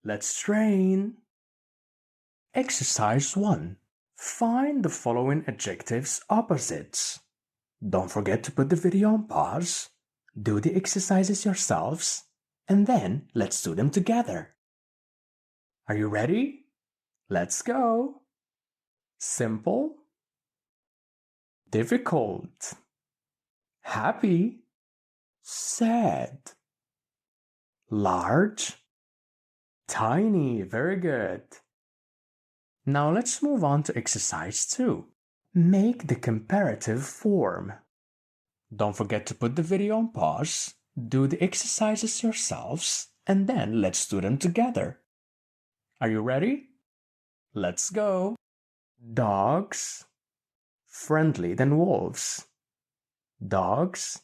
Let's train. Exercise 1. Find the following adjectives opposites. Don't forget to put the video on pause, do the exercises yourselves, and then let's do them together. Are you ready? Let's go. Simple, difficult, happy, sad, large, tiny. Very good. Now let's move on to exercise 2. Make the comparative form. Don't forget to put the video on pause, do the exercises yourselves, and then let's do them together. Are you ready? Let's go. Dogs, friendly than wolves. Dogs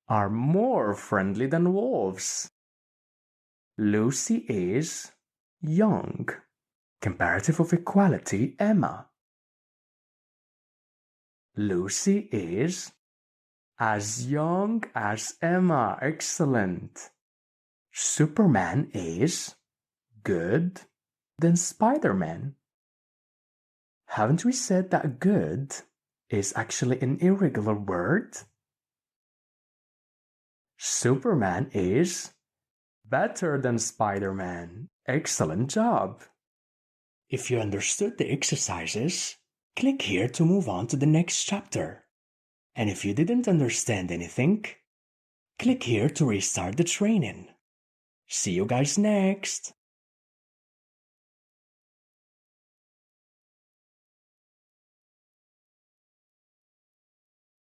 are more friendly than wolves. Lucy is young. Comparative of equality, Emma. Lucy is as young as Emma. Excellent. Superman is good than Spider-Man. Haven't we said that good is actually an irregular word? Superman is better than Spider-Man. Excellent job. If you understood the exercises, click here to move on to the next chapter. And if you didn't understand anything, click here to restart the training. See you guys next.